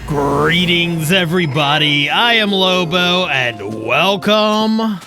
Greetings, everybody. I am Lobo, and welcome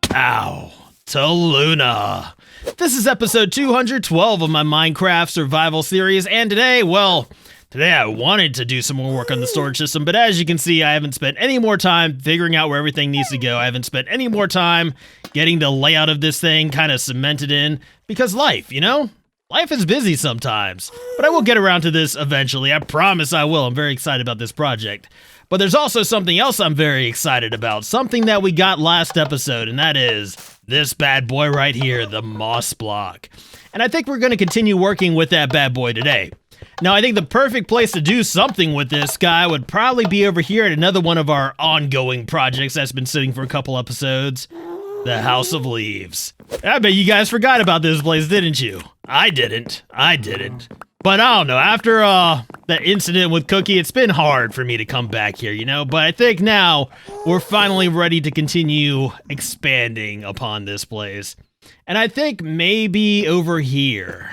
to Luna. This is episode 212 of my Minecraft survival series, and today I wanted to do some more work on the storage system, but as you can see, I haven't spent any more time figuring out where everything needs to go. I haven't spent any more time getting the layout of this thing kind of cemented in, because life, you know? Life is busy sometimes, but I will get around to this eventually. I promise I will. I'm very excited about this project. But there's also something else I'm very excited about, something that we got last episode, and that is this bad boy right here, the moss block. And I think we're going to continue working with that bad boy today. Now, I think the perfect place to do something with this guy would probably be over here at another one of our ongoing projects that's been sitting for a couple episodes, the House of Leaves. I bet you guys forgot about this place, didn't you? I didn't. But I don't know, after that incident with Cookie, it's been hard for me to come back here, you know? But I think now we're finally ready to continue expanding upon this place. And I think maybe over here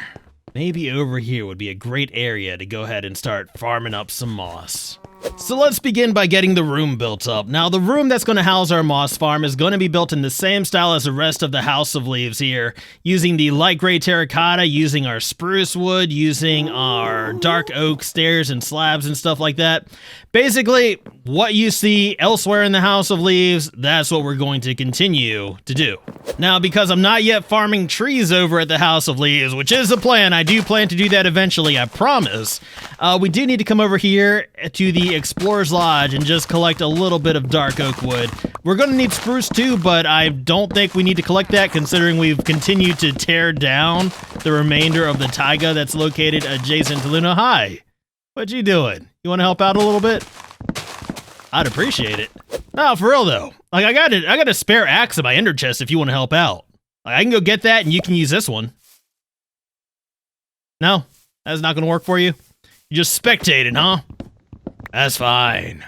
would be a great area to go ahead and start farming up some moss. So let's begin by getting the room built up. Now, the room that's going to house our moss farm is going to be built in the same style as the rest of the House of Leaves here, using the light gray terracotta, using our spruce wood, using our dark oak stairs and slabs and stuff like that. Basically, what you see elsewhere in the House of Leaves, that's what we're going to continue to do. Now, because I'm not yet farming trees over at the House of Leaves, which is the plan, I do plan to do that eventually, I promise, we do need to come over here to the Explorer's Lodge and just collect a little bit of dark oak wood. We're going to need spruce too, but I don't think we need to collect that considering we've continued to tear down the remainder of the taiga that's located adjacent to Luna. Hi, what you doing? You want to help out a little bit? I'd appreciate it. No, for real though. Like I got a spare axe in my ender chest if you want to help out. Like, I can go get that and you can use this one. No, that's not going to work for you. You just spectating, huh? That's fine.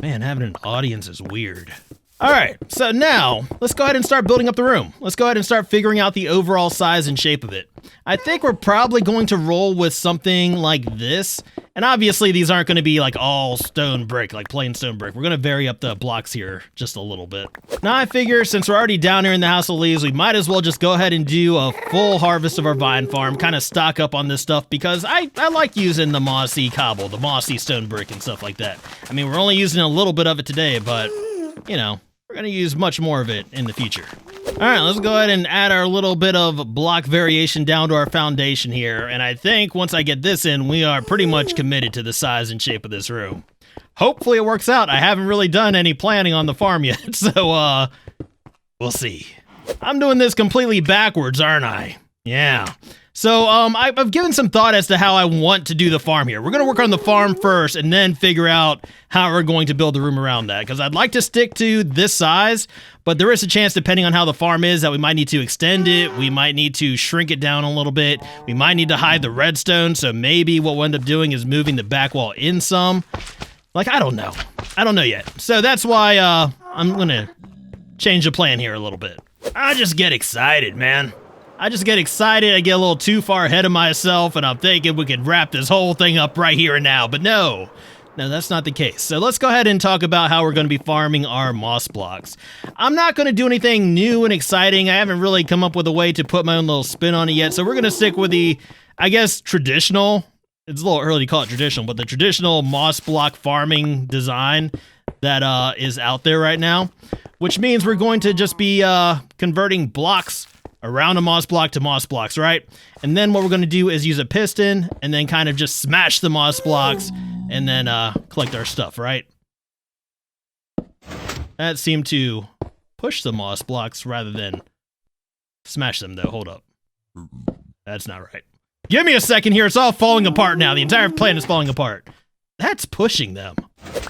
Man, having an audience is weird. All right, so now let's go ahead and start building up the room. Let's go ahead and start figuring out the overall size and shape of it. I think we're probably going to roll with something like this. And obviously these aren't going to be like all stone brick, like plain stone brick. We're going to vary up the blocks here just a little bit. Now I figure since we're already down here in the House of Leaves, we might as well just go ahead and do a full harvest of our vine farm, kind of stock up on this stuff because I like using the mossy cobble, the mossy stone brick and stuff like that. I mean, we're only using a little bit of it today, but you know, we're going to use much more of it in the future. All right, let's go ahead and add our little bit of block variation down to our foundation here. And I think once I get this in, we are pretty much committed to the size and shape of this room. Hopefully it works out. I haven't really done any planning on the farm yet, so we'll see. I'm doing this completely backwards, aren't I? Yeah. So I've given some thought as to how I want to do the farm here. We're going to work on the farm first and then figure out how we're going to build the room around that. Because I'd like to stick to this size, but there is a chance, depending on how the farm is, that we might need to extend it. We might need to shrink it down a little bit. We might need to hide the redstone. So maybe what we'll end up doing is moving the back wall in some. Like, I don't know. I don't know yet. So that's why I'm going to change the plan here a little bit. I just get excited, man. I just get excited, I get a little too far ahead of myself, and I'm thinking we could wrap this whole thing up right here and now, but no, that's not the case. So let's go ahead and talk about how we're going to be farming our moss blocks. I'm not going to do anything new and exciting. I haven't really come up with a way to put my own little spin on it yet, so we're going to stick with the, I guess, traditional, it's a little early to call it traditional, but the traditional moss block farming design that is out there right now, which means we're going to just be converting blocks around a moss block to moss blocks, right? And then what we're going to do is use a piston and then kind of just smash the moss blocks and then collect our stuff, right? That seemed to push the moss blocks rather than smash them, though. Hold up. That's not right. Give me a second here. It's all falling apart now. The entire plan is falling apart. That's pushing them.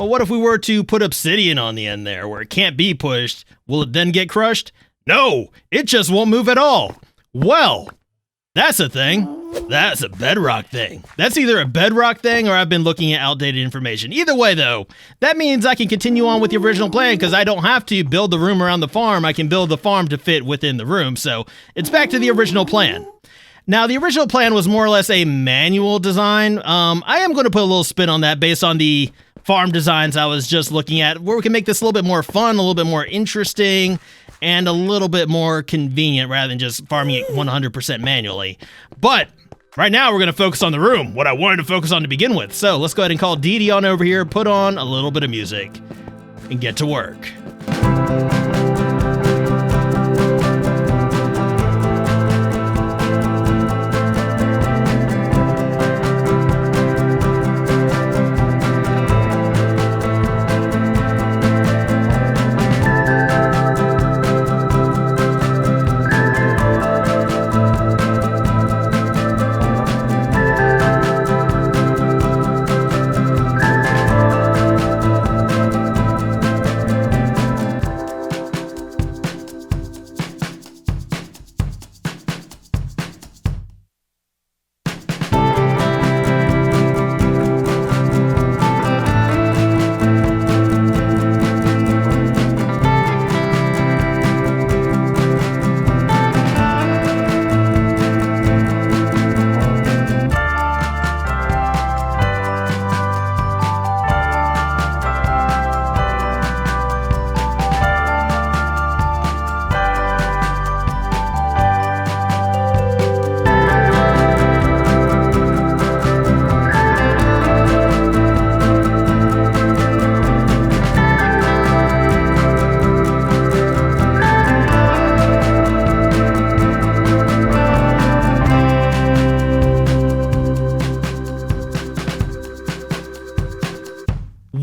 Well, what if we were to put obsidian on the end there where it can't be pushed? Will it then get crushed? No, it just won't move at all. Well, that's a thing. That's a bedrock thing. That's either a bedrock thing or I've been looking at outdated information. Either way, though, that means I can continue on with the original plan because I don't have to build the room around the farm. I can build the farm to fit within the room. So it's back to the original plan. Now, the original plan was more or less a manual design. I am going to put a little spin on that based on the farm designs I was just looking at, where we can make this a little bit more fun, a little bit more interesting, and a little bit more convenient rather than just farming it 100% manually. But right now, we're going to focus on the room, what I wanted to focus on to begin with. So let's go ahead and call Dee Dee on over here, put on a little bit of music, and get to work.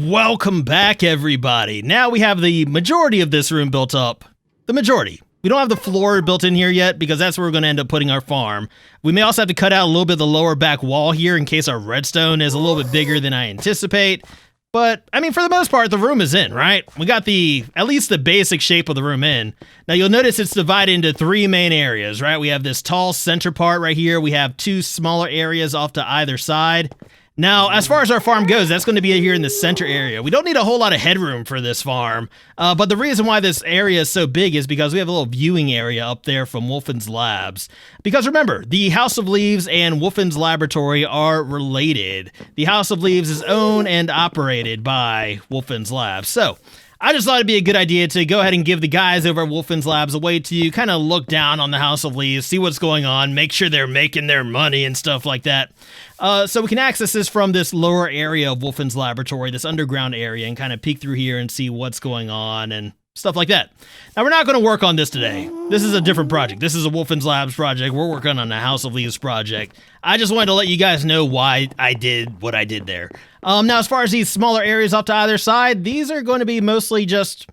Welcome back, everybody. Now we have the majority of this room built up. The majority. We don't have the floor built in here yet because that's where we're going to end up putting our farm. We may also have to cut out a little bit of the lower back wall here in case our redstone is a little bit bigger than I anticipate. But, I mean, for the most part, the room is in, right? We got at least the basic shape of the room in. Now, you'll notice it's divided into three main areas, right? We have this tall center part right here. We have two smaller areas off to either side. Now, as far as our farm goes, that's going to be here in the center area. We don't need a whole lot of headroom for this farm, but the reason why this area is so big is because we have a little viewing area up there from Wolfen's Labs. Because remember, the House of Leaves and Wolfen's Laboratory are related. The House of Leaves is owned and operated by Wolfen's Labs. So, I just thought it'd be a good idea to go ahead and give the guys over at Wolfen's Labs a way to kind of look down on the House of Leaves, see what's going on, make sure they're making their money and stuff like that. So we can access this from this lower area of Wolfen's Laboratory, this underground area, and kind of peek through here and see what's going on and stuff like that. Now, we're not going to work on this today. This is a different project. This is a Wolfen's Labs project. We're working on a House of Leaves project. I just wanted to let you guys know why I did what I did there. Now, as far as these smaller areas off to either side, these are going to be mostly just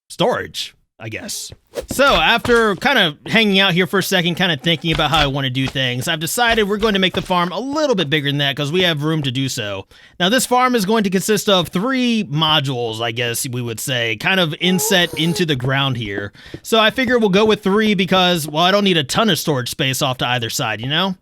storage, I guess. So after kind of hanging out here for a second, kind of thinking about how I want to do things, I've decided we're going to make the farm a little bit bigger than that because we have room to do so. Now, this farm is going to consist of 3 modules, I guess we would say, kind of inset into the ground here. So I figure we'll go with 3 because, well, I don't need a ton of storage space off to either side, you know?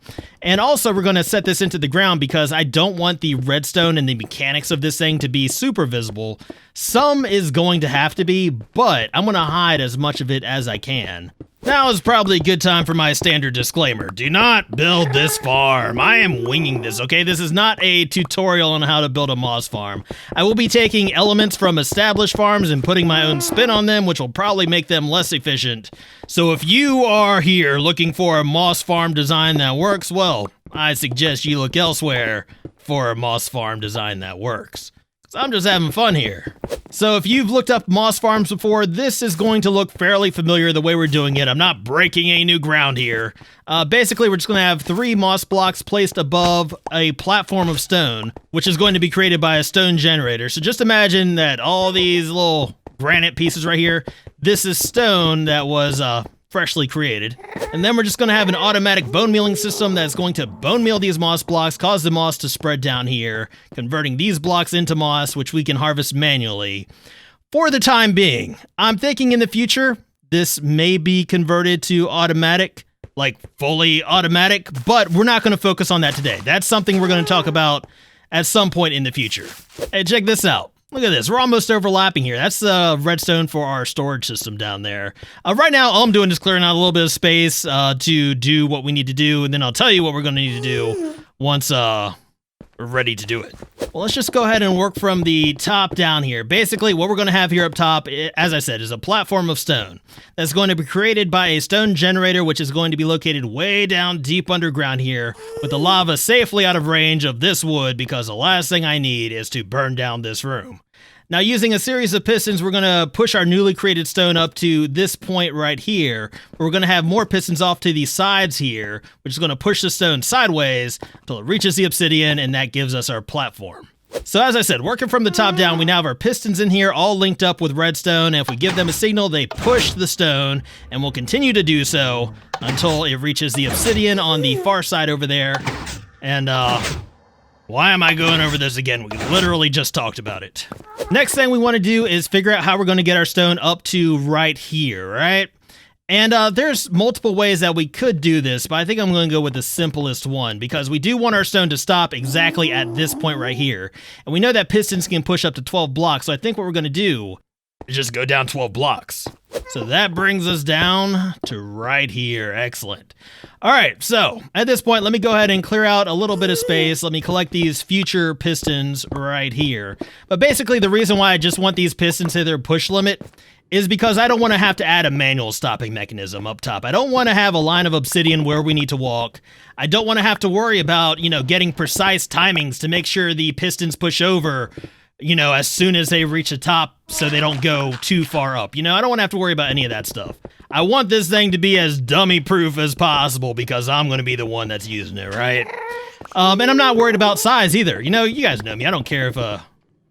And also, we're going to set this into the ground because I don't want the redstone and the mechanics of this thing to be super visible. Some is going to have to be, but I'm going to hide as much of it as I can. Now is probably a good time for my standard disclaimer. Do not build this farm. I am winging this, okay? This is not a tutorial on how to build a moss farm. I will be taking elements from established farms and putting my own spin on them, which will probably make them less efficient. So if you are here looking for a moss farm design that works, well, I suggest you look elsewhere for a moss farm design that works. I'm just having fun here. So if you've looked up moss farms before, this is going to look fairly familiar the way we're doing it. I'm not breaking any new ground here. Basically, we're just going to have 3 moss blocks placed above a platform of stone, which is going to be created by a stone generator. So just imagine that all these little granite pieces right here, this is stone that was freshly created. And then we're just going to have an automatic bone mealing system that's going to bone meal these moss blocks, cause the moss to spread down here, converting these blocks into moss, which we can harvest manually. For the time being, I'm thinking in the future, this may be converted to automatic, like fully automatic, but we're not going to focus on that today. That's something we're going to talk about at some point in the future. Hey, check this out. Look at this. We're almost overlapping here. That's the redstone for our storage system down there. Right now, all I'm doing is clearing out a little bit of space to do what we need to do, and then I'll tell you what we're going to need to do once we're ready to do it. Well, let's just go ahead and work from the top down here. Basically, what we're going to have here up top, as I said, is a platform of stone that's going to be created by a stone generator, which is going to be located way down deep underground here, with the lava safely out of range of this wood, because the last thing I need is to burn down this room. Now, using a series of pistons, we're going to push our newly created stone up to this point right here. We're going to have more pistons off to the sides here, which is going to push the stone sideways until it reaches the obsidian, and that gives us our platform. So as I said, working from the top down, we now have our pistons in here all linked up with redstone, and if we give them a signal, they push the stone, and we'll continue to do so until it reaches the obsidian on the far side over there. And, why am I going over this again? We literally just talked about it. Next thing we want to do is figure out how we're going to get our stone up to right here, right? And there's multiple ways that we could do this, but I think I'm going to go with the simplest one, because we do want our stone to stop exactly at this point right here. And we know that pistons can push up to 12 blocks, so I think what we're going to do is just go down 12 blocks. So that brings us down to right here. Excellent. All right, so at this point, let me go ahead and clear out a little bit of space. Let me collect these future pistons right here. But basically, the reason why I just want these pistons to their push limit is because I don't want to have to add a manual stopping mechanism up top. I don't want to have a line of obsidian where we need to walk. I don't want to have to worry about, getting precise timings to make sure the pistons push over, as soon as they reach the top so they don't go too far up. I don't want to have to worry about any of that stuff. I want this thing to be as dummy-proof as possible because I'm going to be the one that's using it, right? And I'm not worried about size either. You guys know me. I don't care if a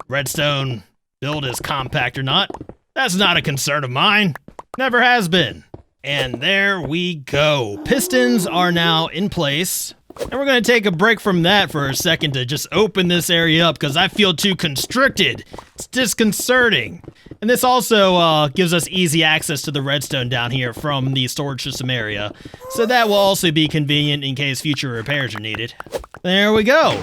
redstone build is compact or not. That's not a concern of mine. Never has been. And there we go. Pistons are now in place. And we're going to take a break from that for a second to just open this area up because I feel too constricted. It's disconcerting. And this also gives us easy access to the redstone down here from the storage system area. So that will also be convenient in case future repairs are needed. There we go.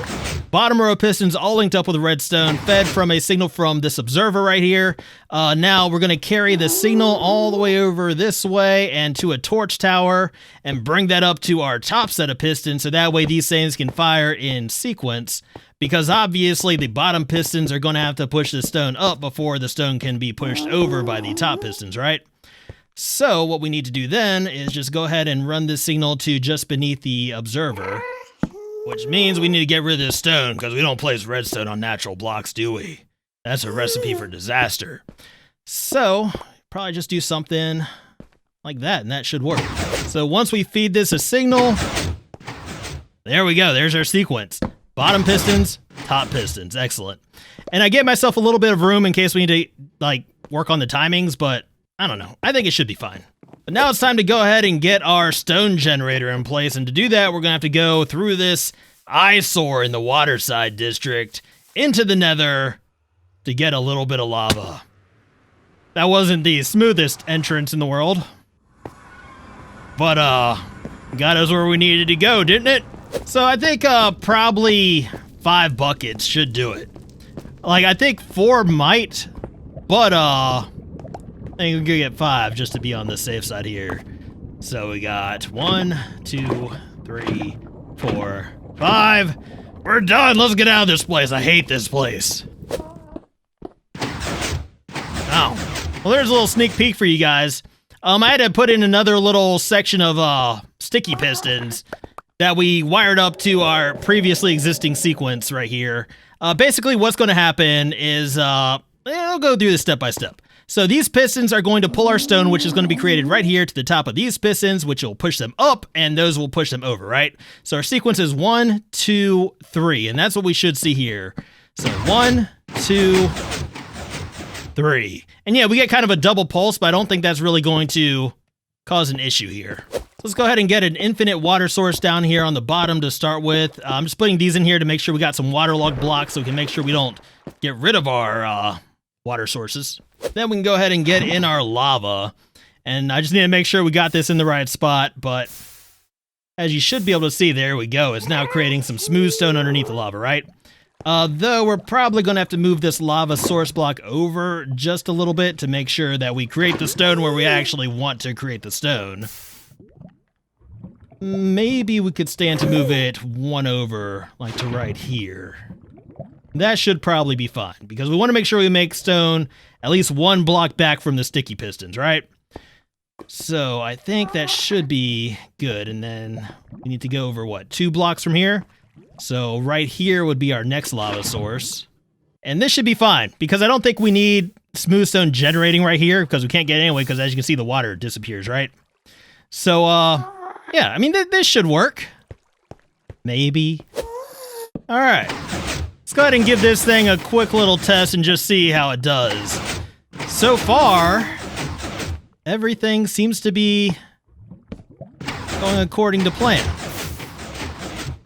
Bottom row of pistons all linked up with redstone, fed from a signal from this observer right here. Now we're going to carry the signal all the way over this way and to a torch tower and bring that up to our top set of pistons so that way these things can fire in sequence, because obviously the bottom pistons are going to have to push the stone up before the stone can be pushed over by the top pistons, right? So what we need to do then is just go ahead and run this signal to just beneath the observer. Which means we need to get rid of this stone, because we don't place redstone on natural blocks, do we? That's a recipe for disaster. So, probably just do something like that, and that should work. So once we feed this a signal, there we go, there's our sequence. Bottom pistons, top pistons, excellent. And I gave myself a little bit of room in case we need to, work on the timings, but I don't know. I think it should be fine. But now it's time to go ahead and get our stone generator in place, and to do that, we're going to have to go through this eyesore in the Waterside District into the Nether to get a little bit of lava. That wasn't the smoothest entrance in the world, but got us where we needed to go, didn't it? So I think probably 5 buckets should do it. I think 4 might, but I think we could get 5 just to be on the safe side here. So we got 1, 2, 3, 4, 5. We're done. Let's get out of this place. I hate this place. Oh. Well, there's a little sneak peek for you guys. I had to put in another little section of sticky pistons that we wired up to our previously existing sequence right here. Basically, what's going to happen is I'll go through this step by step. So these pistons are going to pull our stone, which is going to be created right here to the top of these pistons, which will push them up, and those will push them over, right? So our sequence is 1, 2, 3, and that's what we should see here. So 1, 2, 3. And yeah, we get kind of a double pulse, but I don't think that's really going to cause an issue here. So let's go ahead and get an infinite water source down here on the bottom to start with. I'm just putting these in here to make sure we got some waterlogged blocks so we can make sure we don't get rid of our water sources. Then we can go ahead and get in our lava. And I just need to make sure we got this in the right spot, but as you should be able to see, there we go. It's now creating some smooth stone underneath the lava, right? Though we're probably going to have to move this lava source block over just a little bit to make sure that we create the stone where we actually want to create the stone. Maybe we could stand to move it one over, like to right here. That should probably be fine, because we want to make sure we make stone at least one block back from the sticky pistons, right? So I think that should be good, and then we need to go over, what, 2 blocks from here? So right here would be our next lava source. And this should be fine, because I don't think we need smooth stone generating right here, because we can't get it anyway, because as you can see, the water disappears, right? So, yeah, I mean, this should work. Maybe. All right. Let's go ahead and give this thing a quick little test and just see how it does. So far, everything seems to be going according to plan,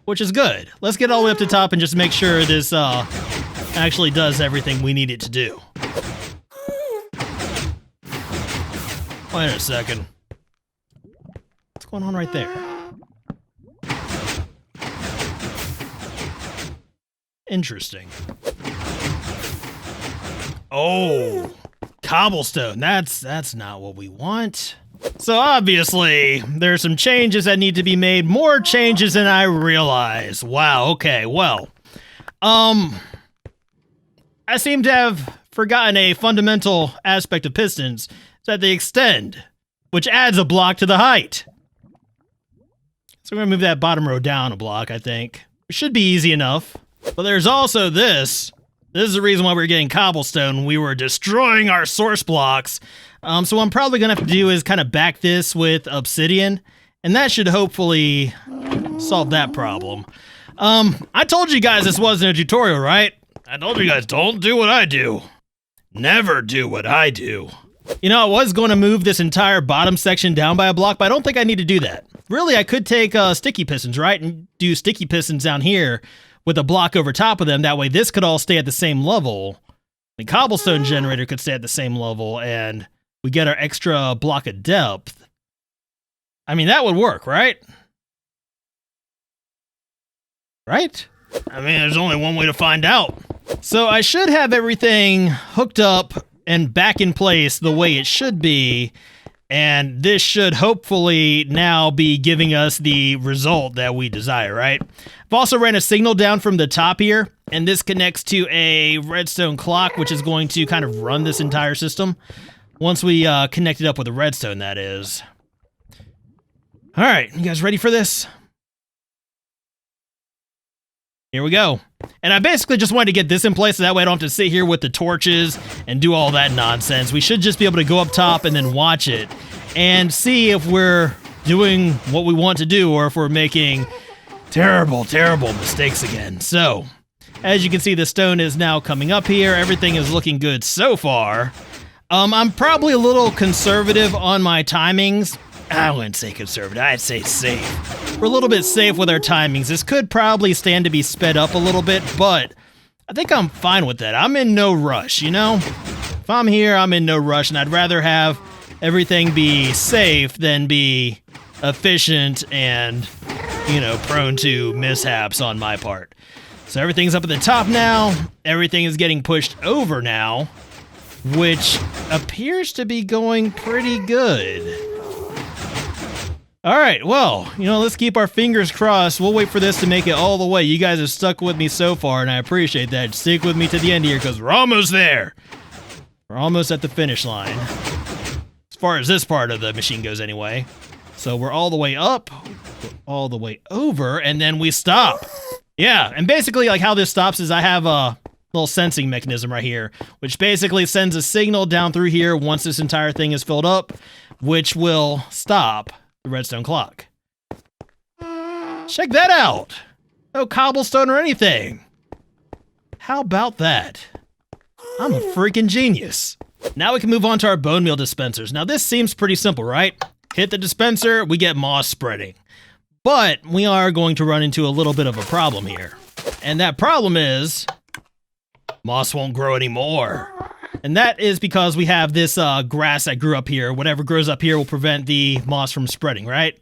which is good. Let's get all the way up to top and just make sure this actually does everything we need it to do. Wait a second. What's going on right there? Interesting. Oh, cobblestone. That's not what we want. So obviously, there's some changes that need to be made. More changes than I realize. Wow, okay, well. I seem to have forgotten a fundamental aspect of pistons, that they extend, which adds a block to the height. So we're gonna move that bottom row down a block, I think. It should be easy enough. But there's also this. This is the reason why we were getting cobblestone. We were destroying our source blocks. So what I'm probably gonna have to do is kind of back this with obsidian, and that should hopefully solve that problem. I told you guys this wasn't a tutorial, right? I told you guys, don't do what I do. Never do what I do. You know, I was going to move this entire bottom section down by a block, but I don't think I need to do that. Really, I could take sticky pistons, right? And do sticky pistons down here with a block over top of them. That way this could all stay at the same level. The cobblestone generator could stay at the same level, and we get our extra block of depth. I mean, that would work, right? Right? I mean, there's only one way to find out. So I should have everything hooked up and back in place the way it should be, and this should hopefully now be giving us the result that we desire, right? I've also ran a signal down from the top here, and this connects to a redstone clock, which is going to kind of run this entire system. Once we connect it up with a redstone, that is. All right, you guys ready for this? Here we go. And I basically just wanted to get this in place so that way I don't have to sit here with the torches and do all that nonsense. We should just be able to go up top and then watch it and see if we're doing what we want to do or if we're making terrible, terrible mistakes again. So, as you can see, the stone is now coming up here. Everything is looking good so far. I'm probably a little conservative on my timings. I wouldn't say conservative, I'd say safe. We're a little bit safe with our timings. This could probably stand to be sped up a little bit, but I think I'm fine with that. I'm in no rush, you know? If I'm here, I'm in no rush, and I'd rather have everything be safe than be efficient and, you know, prone to mishaps on my part. So everything's up at the top now. Everything is getting pushed over now, which appears to be going pretty good. All right, well, you know, let's keep our fingers crossed. We'll wait for this to make it all the way. You guys have stuck with me so far, and I appreciate that. Stick with me to the end here, because we're almost there. We're almost at the finish line. As far as this part of the machine goes anyway. So we're all the way up, all the way over, and then we stop. Yeah, and basically, like, how this stops is I have a little sensing mechanism right here, which basically sends a signal down through here once this entire thing is filled up, which will stop the redstone clock. Check that out. No cobblestone or anything. How about that? I'm a freaking genius. Now we can move on to our bone meal dispensers. Now this seems pretty simple, right? Hit the dispenser, we get moss spreading. But we are going to run into a little bit of a problem here. And that problem is moss won't grow anymore. And that is because we have this grass that grew up here. Whatever grows up here will prevent the moss from spreading, right?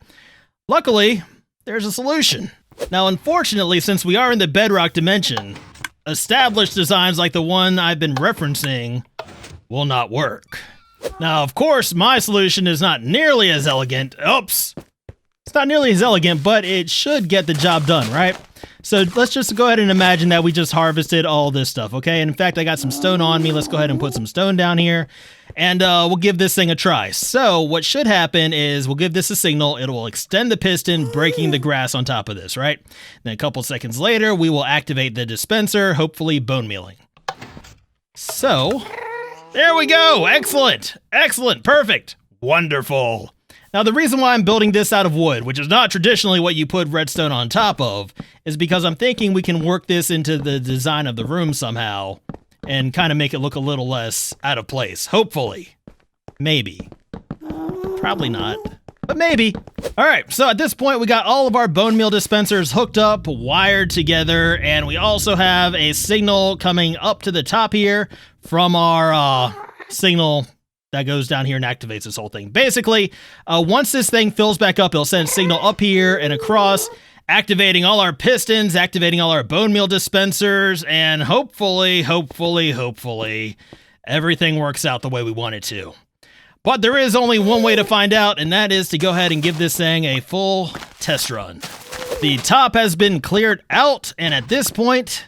Luckily, there's a solution. Now, unfortunately, since we are in the bedrock dimension, established designs like the one I've been referencing will not work. Now, of course, my solution is not nearly as elegant. Oops. It's not nearly as elegant, but it should get the job done, right? So let's just go ahead and imagine that we just harvested all this stuff, okay? And in fact, I got some stone on me. Let's go ahead and put some stone down here, and we'll give this thing a try. So what should happen is we'll give this a signal. It will extend the piston, breaking the grass on top of this, right? Then a couple seconds later, we will activate the dispenser, hopefully bone mealing. So there we go. Excellent. Excellent. Perfect. Wonderful. Now, the reason why I'm building this out of wood, which is not traditionally what you put redstone on top of, is because I'm thinking we can work this into the design of the room somehow and kind of make it look a little less out of place. Hopefully. Maybe. Probably not, but maybe. All right, so at this point, we got all of our bone meal dispensers hooked up, wired together, and we also have a signal coming up to the top here from our signal that goes down here and activates this whole thing. Basically, once this thing fills back up, it'll send a signal up here and across, activating all our pistons, activating all our bone meal dispensers, and hopefully, everything works out the way we want it to. But there is only one way to find out, and that is to go ahead and give this thing a full test run. The top has been cleared out, and at this point,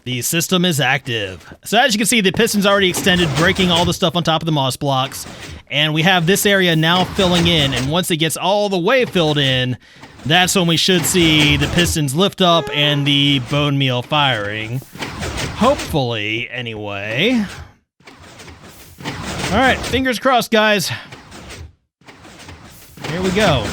the system is active. So as you can see, the piston's already extended, breaking all the stuff on top of the moss blocks. And we have this area now filling in. And once it gets all the way filled in, that's when we should see the pistons lift up and the bone meal firing. Hopefully, anyway. All right, fingers crossed, guys. Here we go.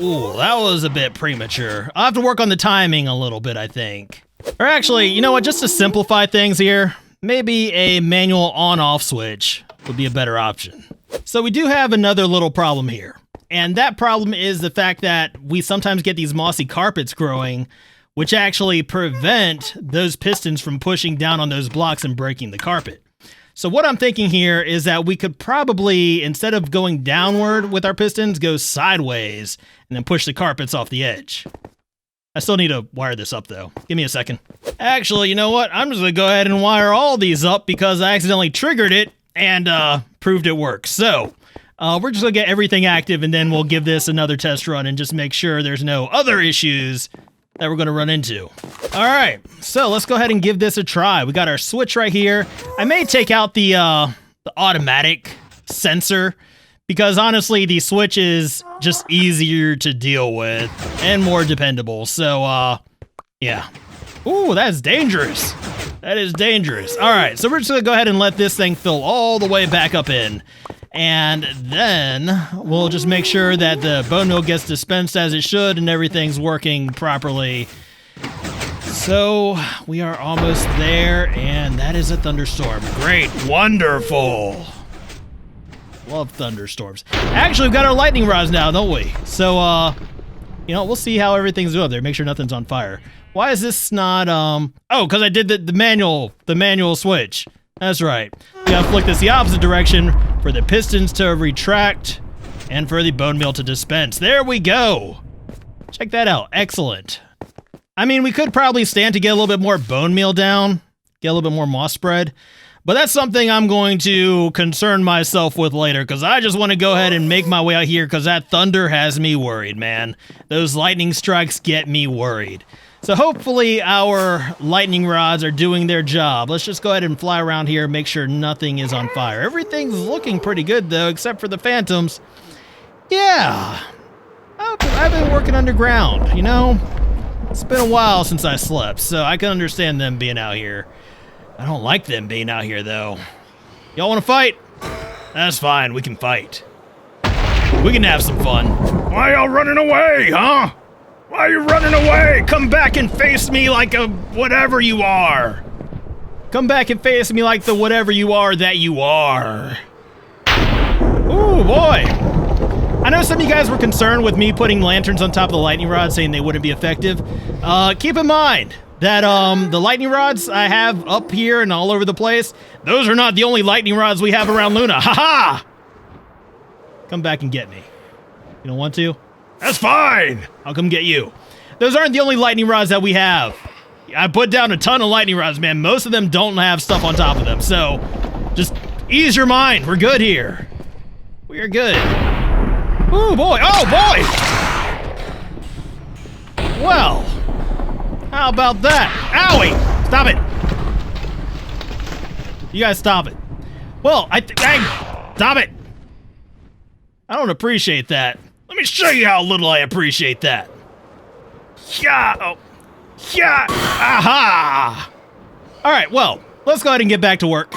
Ooh, that was a bit premature. I'll have to work on the timing a little bit, I think. Or actually, you know what, just to simplify things here, maybe a manual on-off switch would be a better option. So we do have another little problem here. And that problem is the fact that we sometimes get these mossy carpets growing, which actually prevent those pistons from pushing down on those blocks and breaking the carpet. So what I'm thinking here is that we could probably, instead of going downward with our pistons, go sideways and then push the carpets off the edge. I still need to wire this up though. Give me a second. Actually, you know what? I'm just gonna go ahead and wire all these up because I accidentally triggered it and proved it works. So we're just gonna get everything active and then we'll give this another test run and just make sure there's no other issues that we're gonna run into. All right, so let's go ahead and give this a try. We got our switch right here. I may take out the automatic sensor because honestly, the switch is just easier to deal with and more dependable. So, yeah. Ooh, that's dangerous. That is dangerous. All right, so we're just gonna go ahead and let this thing fill all the way back up in. And then we'll just make sure that the bone meal gets dispensed as it should and everything's working properly. So we are almost there, and that is a thunderstorm. Great, wonderful. Love thunderstorms. Actually, we've got our lightning rods now, don't we? So, you know, we'll see how everything's doing there. Make sure nothing's on fire. Why is this not, oh, because I did the manual switch. That's right. We gotta flick this the opposite direction for the pistons to retract and for the bone meal to dispense. There we go. Check that out. Excellent. I mean, we could probably stand to get a little bit more bone meal down, get a little bit more moss spread, but that's something I'm going to concern myself with later because I just want to go ahead and make my way out here because that thunder has me worried, man. Those lightning strikes get me worried. So hopefully our lightning rods are doing their job. Let's just go ahead and fly around here, make sure nothing is on fire. Everything's looking pretty good though, except for the phantoms. Yeah, I've been working underground, you know? It's been a while since I slept, so I can understand them being out here. I don't like them being out here though. Y'all wanna fight? That's fine, we can fight. We can have some fun. Why y'all running away, huh? Why are you running away? Come back and face me like a whatever you are. Come back and face me like the whatever you are that you are. Ooh, boy. I know some of you guys were concerned with me putting lanterns on top of the lightning rods saying they wouldn't be effective. Keep in mind that the lightning rods I have up here and all over the place, those are not the only lightning rods we have around Luna. Ha-ha! Come back and get me. You don't want to? That's fine! I'll come get you. Those aren't the only lightning rods that we have. I put down a ton of lightning rods, man. Most of them don't have stuff on top of them, so just ease your mind. We're good here. We are good. Oh boy, oh boy! Well, how about that? Owie! Stop it! You guys stop it. Well, hey, stop it! I don't appreciate that. Let me show you how little I appreciate that. Yeah, oh. Yeah, aha! All right, well, let's go ahead and get back to work.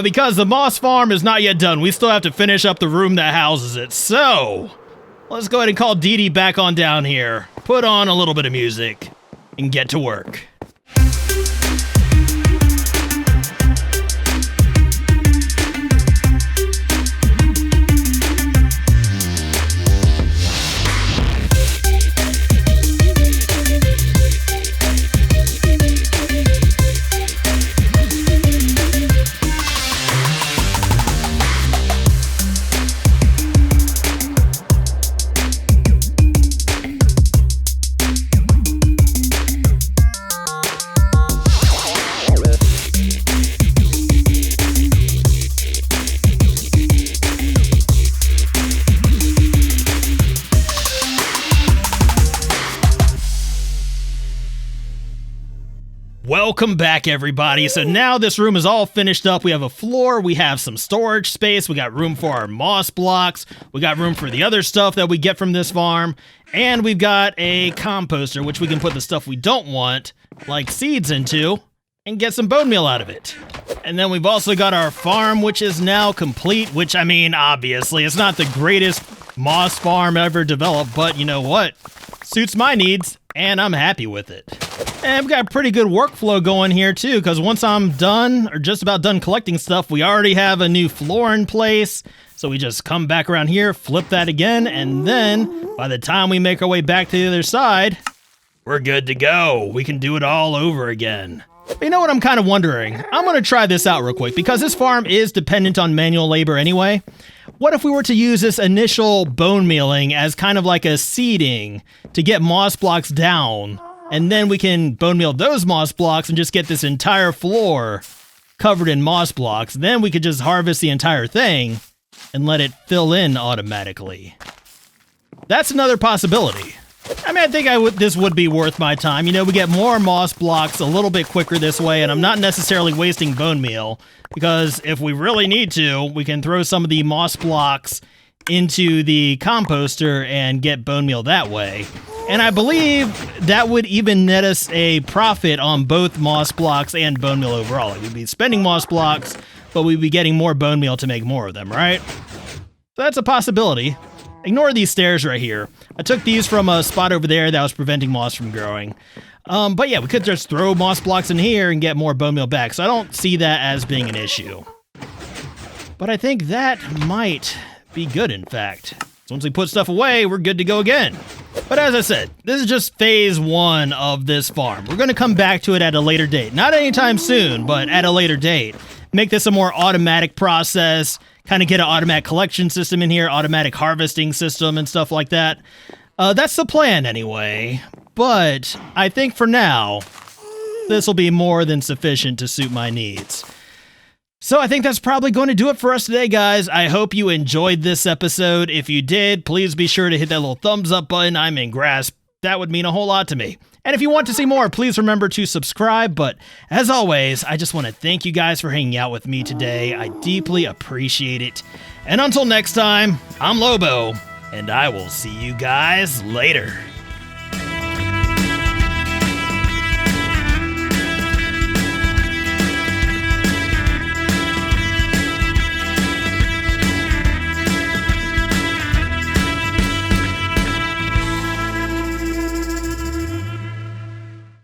Because the moss farm is not yet done, we still have to finish up the room that houses it. So, let's go ahead and call Dee Dee back on down here, put on a little bit of music, and get to work. Welcome back, everybody. So now this room is all finished up. We have a floor, we have some storage space, we got room for our moss blocks, we got room for the other stuff that we get from this farm, and we've got a composter, which we can put the stuff we don't want, like seeds into, and get some bone meal out of it. And then we've also got our farm, which is now complete, which, I mean, obviously, it's not the greatest moss farm ever developed, but you know what? Suits my needs, and I'm happy with it. And we've got a pretty good workflow going here too, because once I'm done, or just about done collecting stuff, we already have a new floor in place. So we just come back around here, flip that again, and then by the time we make our way back to the other side, we're good to go. We can do it all over again. But you know what I'm kind of wondering? I'm going to try this out real quick, because this farm is dependent on manual labor anyway. What if we were to use this initial bone mealing as kind of like a seeding to get moss blocks down, and then we can bone meal those moss blocks and just get this entire floor covered in moss blocks. Then we could just harvest the entire thing and let it fill in automatically. That's another possibility. I mean, I think this would be worth my time. You know, we get more moss blocks a little bit quicker this way, and I'm not necessarily wasting bone meal, because if we really need to, we can throw some of the moss blocks into the composter and get bone meal that way. And I believe that would even net us a profit on both moss blocks and bone meal overall. Like, we'd be spending moss blocks, but we'd be getting more bone meal to make more of them, right? So that's a possibility. Ignore these stairs right here. I took these from a spot over there that was preventing moss from growing. But yeah, we could just throw moss blocks in here and get more bone meal back, so I don't see that as being an issue. But I think that might be good, in fact. So once we put stuff away, we're good to go again. But as I said, this is just phase 1 of this farm. We're going to come back to it at a later date. Not anytime soon, but at a later date. Make this a more automatic process, kind of get an automatic collection system in here, automatic harvesting system and stuff like that. That's the plan anyway. But I think for now, this will be more than sufficient to suit my needs. So I think that's probably going to do it for us today, guys. I hope you enjoyed this episode. If you did, please be sure to hit that little thumbs up button. I'm in grasp. That would mean a whole lot to me. And if you want to see more, please remember to subscribe. But as always, I just want to thank you guys for hanging out with me today. I deeply appreciate it. And until next time, I'm Lobo, and I will see you guys later.